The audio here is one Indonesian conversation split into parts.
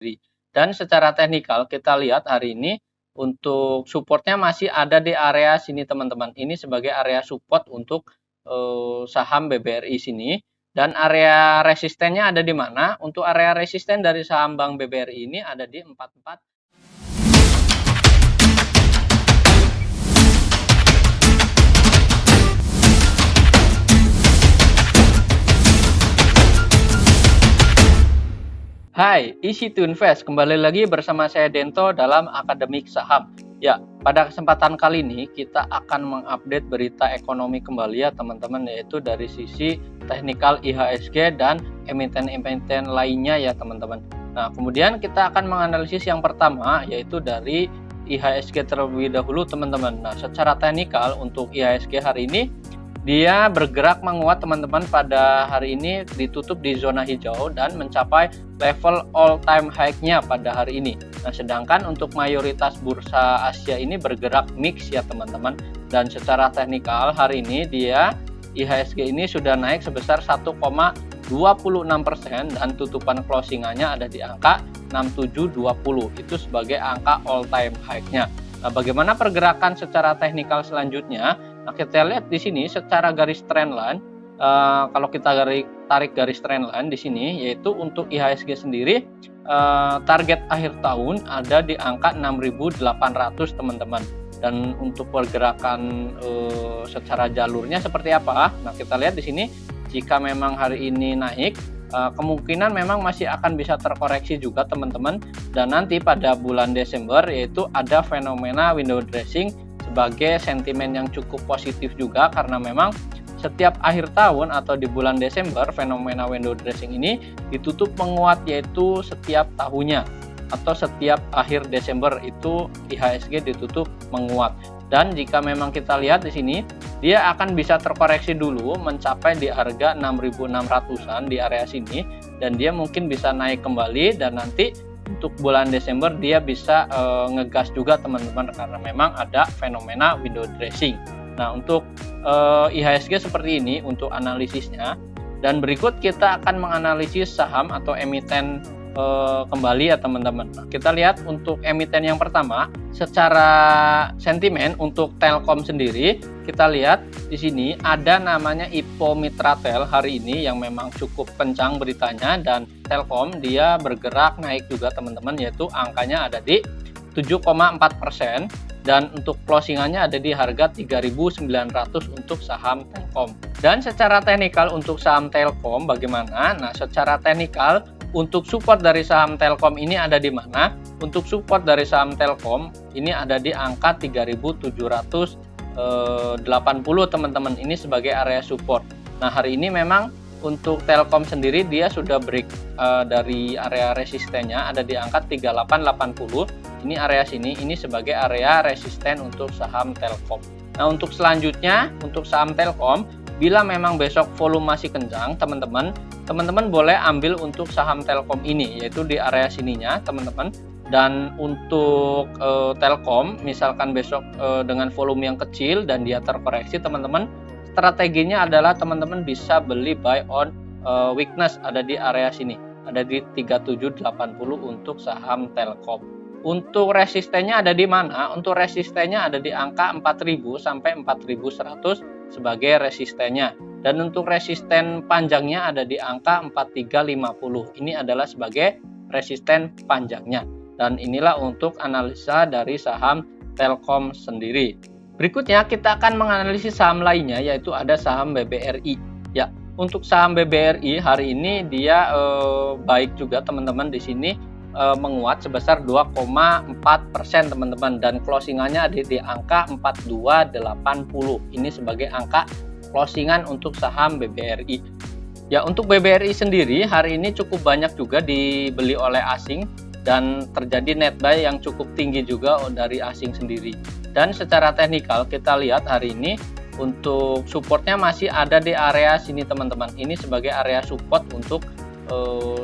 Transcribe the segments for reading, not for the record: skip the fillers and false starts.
Dan secara teknikal kita lihat hari ini untuk supportnya masih ada di area sini teman-teman. Ini sebagai area support untuk saham BBRI sini. Dan area resistennya ada di mana? Untuk area resisten dari saham Bank BBRI ini ada di 44. Hai, Easy to Invest. Kembali lagi bersama saya Dento dalam Akademik Saham. Ya, pada kesempatan kali ini kita akan mengupdate berita ekonomi kembali ya teman-teman, yaitu dari sisi teknikal IHSG dan emiten-emiten lainnya ya teman-teman. Nah, kemudian kita akan menganalisis yang pertama yaitu dari IHSG terlebih dahulu teman-teman. Nah, secara teknikal untuk IHSG hari ini dia bergerak menguat teman-teman. Pada hari ini ditutup di zona hijau dan mencapai level all time high-nya pada hari ini. Nah, sedangkan untuk mayoritas bursa Asia ini bergerak mix ya teman-teman. Dan secara teknikal hari ini dia IHSG ini sudah naik sebesar 1,26% dan tutupan closingannya ada di angka 6720. Itu sebagai angka all time high-nya. Nah, bagaimana pergerakan secara teknikal selanjutnya? Nah, kita lihat di sini secara garis trendline, kalau kita tarik garis trendline di sini, yaitu untuk IHSG sendiri, target akhir tahun ada di angka 6.800 teman-teman. Dan untuk pergerakan secara jalurnya seperti apa? Nah, kita lihat di sini, jika memang hari ini naik, kemungkinan memang masih akan bisa terkoreksi juga teman-teman. Dan nanti pada bulan Desember yaitu ada fenomena window dressing sebagai sentimen yang cukup positif juga, karena memang setiap akhir tahun atau di bulan Desember fenomena window dressing ini ditutup menguat, yaitu setiap tahunnya atau setiap akhir Desember itu IHSG ditutup menguat. Dan jika memang kita lihat di sini, dia akan bisa terkoreksi dulu mencapai di harga 6.600-an di area sini, dan dia mungkin bisa naik kembali, dan nanti untuk bulan Desember dia bisa ngegas juga teman-teman, karena memang ada fenomena window dressing. Nah, untuk IHSG seperti ini untuk analisisnya. Dan berikut kita akan menganalisis saham atau emiten kembali ya teman-teman. Nah, kita lihat untuk emiten yang pertama, secara sentimen untuk Telkom sendiri, kita lihat di sini ada namanya Ipo Mitratel hari ini yang memang cukup kencang beritanya, dan Telkom dia bergerak naik juga teman-teman, yaitu angkanya ada di 7,4% dan untuk closingannya ada di harga 3.900 untuk saham Telkom. Dan secara teknikal untuk saham Telkom bagaimana? Nah, secara teknikal untuk support dari saham Telkom ini ada di mana? Untuk support dari saham Telkom ini ada di angka 3.780 teman-teman. Ini sebagai area support. Nah, hari ini memang untuk Telkom sendiri dia sudah break dari area resistennya ada di angka 3880. Ini area sini, ini sebagai area resisten untuk saham Telkom. Nah, untuk selanjutnya untuk saham Telkom, bila memang besok volume masih kencang teman-teman boleh ambil untuk saham Telkom ini, yaitu di area sininya teman-teman. Dan untuk Telkom misalkan besok dengan volume yang kecil dan dia terkoreksi teman-teman, strateginya adalah teman-teman bisa beli buy on weakness ada di area sini, ada di 3780 untuk saham Telkom. Untuk resistennya ada di mana? Untuk resistennya ada di angka 4000 sampai 4100 sebagai resistennya. Dan untuk resisten panjangnya ada di angka 4350. Ini adalah sebagai resisten panjangnya. Dan inilah untuk analisa dari saham Telkom sendiri. Berikutnya kita akan menganalisis saham lainnya, yaitu ada saham BBRI. Ya, untuk saham BBRI hari ini dia baik juga teman-teman, di sini menguat sebesar 2,4% teman-teman, dan closingannya ada di angka 4280. Ini sebagai angka closingan untuk saham BBRI. Ya, untuk BBRI sendiri hari ini cukup banyak juga dibeli oleh asing dan terjadi net buy yang cukup tinggi juga dari asing sendiri. Dan secara teknikal kita lihat hari ini untuk supportnya masih ada di area sini teman-teman. Ini sebagai area support untuk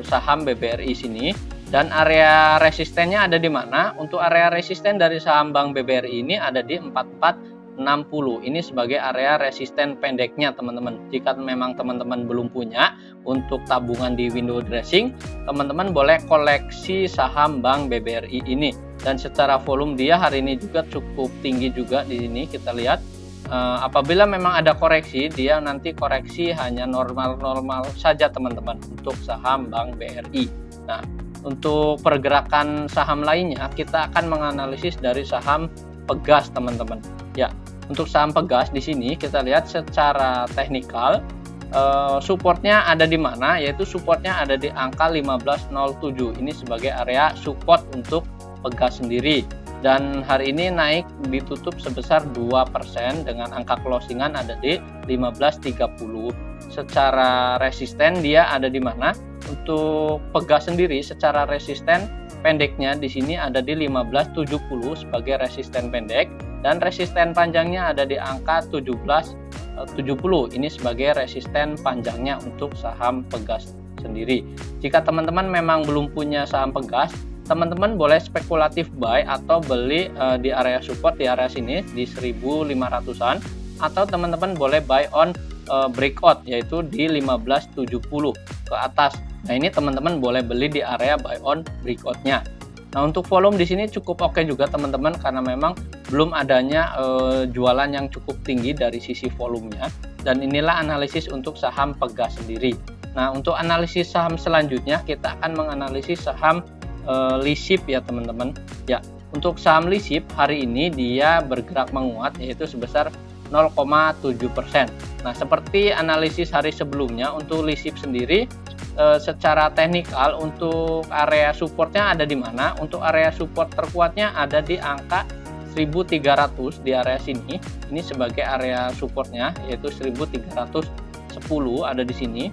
saham BBRI sini. Dan area resistennya ada di mana? Untuk area resisten dari saham Bank BBRI ini ada di 44 Ini sebagai area resisten pendeknya teman-teman. Jika memang teman-teman belum punya untuk tabungan di window dressing, teman-teman boleh koleksi saham Bank BBRI ini. Dan secara volume dia hari ini juga cukup tinggi juga di sini kita lihat. Apabila memang ada koreksi, dia nanti koreksi hanya normal-normal saja teman-teman untuk saham Bank BRI. Nah, untuk pergerakan saham lainnya kita akan menganalisis dari saham Pegas teman-teman. Ya, untuk saham Pegas di sini kita lihat secara teknikal supportnya ada di mana, yaitu supportnya ada di angka 1507. Ini sebagai area support untuk Pegas sendiri. Dan hari ini naik ditutup sebesar 2% dengan angka closingan ada di 1530. Secara resisten dia ada di mana? Untuk Pegas sendiri secara resisten pendeknya di sini ada di 1570 sebagai resisten pendek, dan resisten panjangnya ada di angka 1770. Ini sebagai resisten panjangnya untuk saham Pegas sendiri. Jika teman-teman memang belum punya saham Pegas, teman-teman boleh spekulatif buy atau beli di area support di area sini di 1500-an, atau teman-teman boleh buy on breakout yaitu di 1570 ke atas. Nah, ini teman-teman boleh beli di area buy on breakoutnya. Nah, untuk volume di sini cukup oke juga teman-teman, karena memang belum adanya jualan yang cukup tinggi dari sisi volumenya. Dan inilah analisis untuk saham Pegas sendiri. Nah, untuk analisis saham selanjutnya kita akan menganalisis saham Lisip ya teman-teman. Ya, untuk saham Lisip hari ini dia bergerak menguat yaitu sebesar 0,7%. Nah, seperti analisis hari sebelumnya untuk Lisip sendiri secara teknikal untuk area supportnya ada di mana? Untuk area support terkuatnya ada di angka 1300 di area sini. Ini sebagai area supportnya yaitu 1310 ada di sini.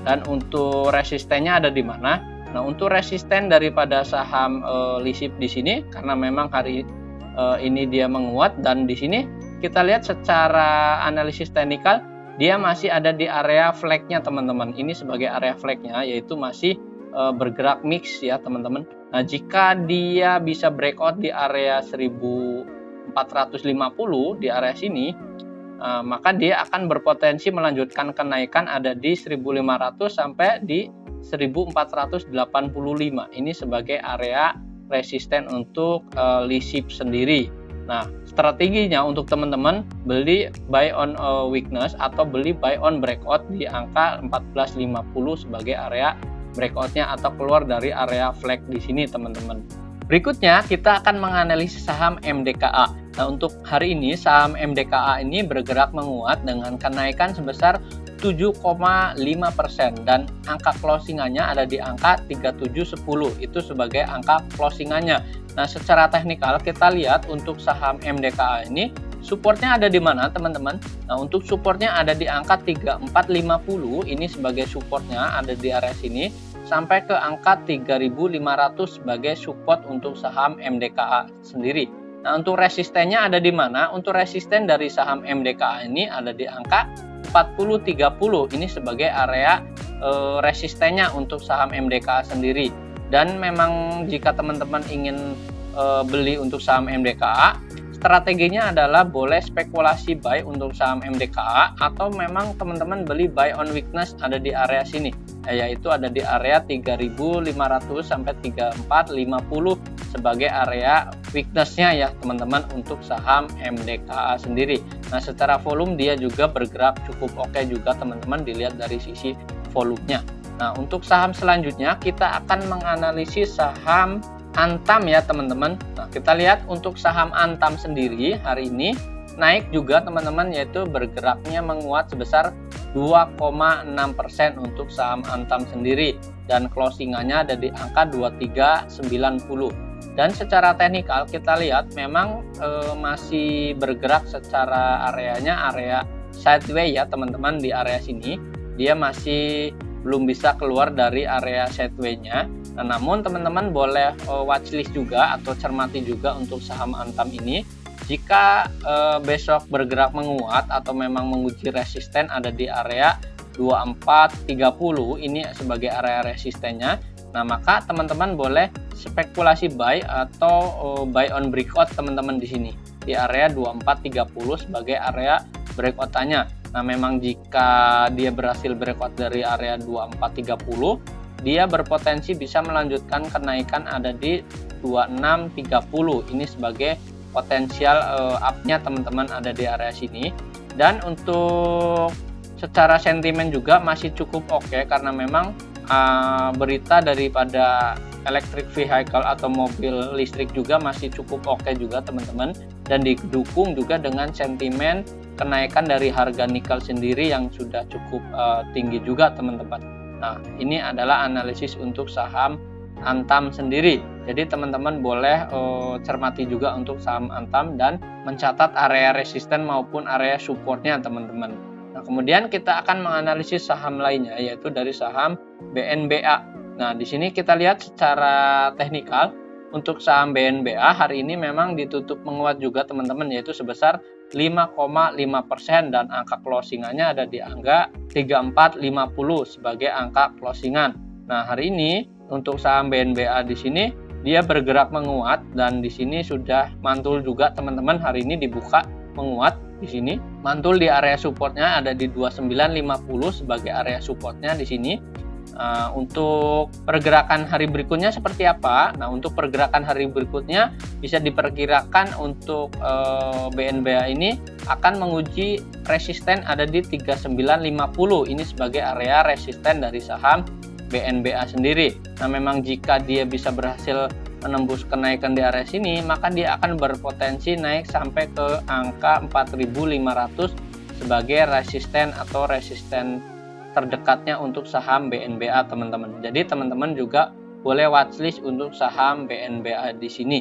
Dan untuk resistennya ada di mana? Nah, untuk resisten daripada saham Lisip di sini karena memang hari ini dia menguat, dan di sini kita lihat secara analisis teknikal dia masih ada di area flagnya teman-teman. Ini sebagai area flagnya yaitu masih bergerak mix ya teman-teman. Nah, jika dia bisa breakout di area 1450 di area sini, maka dia akan berpotensi melanjutkan kenaikan ada di 1500 sampai di 1485. Ini sebagai area resisten untuk Lisip sendiri. Nah, strateginya untuk teman-teman beli buy on weakness atau beli buy on breakout di angka 1450 sebagai area breakoutnya atau keluar dari area flag di sini teman-teman. Berikutnya kita akan menganalisis saham MDKA. Nah, untuk hari ini saham MDKA ini bergerak menguat dengan kenaikan sebesar 7,5% dan angka closingannya ada di angka 3710. Itu sebagai angka closingannya. Nah, secara teknikal kita lihat untuk saham MDKA ini supportnya ada di mana teman-teman? Nah, untuk supportnya ada di angka 3450. Ini sebagai supportnya ada di area sini sampai ke angka 3500 sebagai support untuk saham MDKA sendiri. Nah, untuk resistennya ada di mana? Untuk resisten dari saham MDKA ini ada di angka 4030. Ini sebagai area resistennya untuk saham MDKA sendiri. Dan memang jika teman-teman ingin beli untuk saham MDKA, strateginya adalah boleh spekulasi buy untuk saham MDKA atau memang teman-teman beli buy on weakness ada di area sini, yaitu ada di area 3500 sampai 3450 sebagai area weaknessnya ya teman-teman untuk saham MDKA sendiri. Nah, secara volume dia juga bergerak cukup oke juga teman-teman dilihat dari sisi volumenya. Nah, untuk saham selanjutnya kita akan menganalisis saham Antam ya teman-teman. Nah, kita lihat untuk saham Antam sendiri hari ini naik juga teman-teman, yaitu bergeraknya menguat sebesar 2,6% untuk saham Antam sendiri dan closingannya ada di angka 2390. Dan secara teknikal kita lihat memang masih bergerak secara areanya area sideways ya teman-teman. Di area sini dia masih belum bisa keluar dari area sideways-nya. Nah, namun teman-teman boleh watchlist juga atau cermati juga untuk saham Antam ini. Jika besok bergerak menguat atau memang menguji resisten ada di area 2430 ini sebagai area resistennya. Nah, maka teman-teman boleh spekulasi buy atau buy on breakout teman-teman di sini. di area 2430 sebagai area breakout-nya. Nah, memang jika dia berhasil breakout dari area 2430, dia berpotensi bisa melanjutkan kenaikan ada di 2630. Ini sebagai potensial up-nya teman-teman ada di area sini. Dan untuk secara sentimen juga masih cukup oke, karena memang berita daripada electric vehicle atau mobil listrik juga masih cukup oke juga teman-teman, dan didukung juga dengan sentimen kenaikan dari harga nikel sendiri yang sudah cukup tinggi juga teman-teman. Nah, ini adalah analisis untuk saham Antam sendiri. Jadi teman-teman boleh cermati juga untuk saham Antam dan mencatat area resisten maupun area supportnya teman-teman. Nah, kemudian kita akan menganalisis saham lainnya, yaitu dari saham BNBA. Nah, di sini kita lihat secara teknikal untuk saham BNBA hari ini memang ditutup menguat juga teman-teman, yaitu sebesar 5,5% dan angka closingannya ada di angka 3450 sebagai angka closingan. Nah, hari ini untuk saham BNBA di sini dia bergerak menguat, dan di sini sudah mantul juga teman-teman, hari ini dibuka menguat. Di sini mantul di area supportnya ada di 2950 sebagai area supportnya di sini. Untuk pergerakan hari berikutnya seperti apa? Nah, untuk pergerakan hari berikutnya bisa diperkirakan untuk BNBA ini akan menguji resisten ada di 3950. Ini sebagai area resisten dari saham BNBA sendiri. Nah, memang jika dia bisa berhasil menembus kenaikan di area sini, maka dia akan berpotensi naik sampai ke angka 4500 sebagai resisten atau resisten terdekatnya untuk saham BNBA teman-teman. Jadi teman-teman juga boleh watchlist untuk saham BNBA di sini.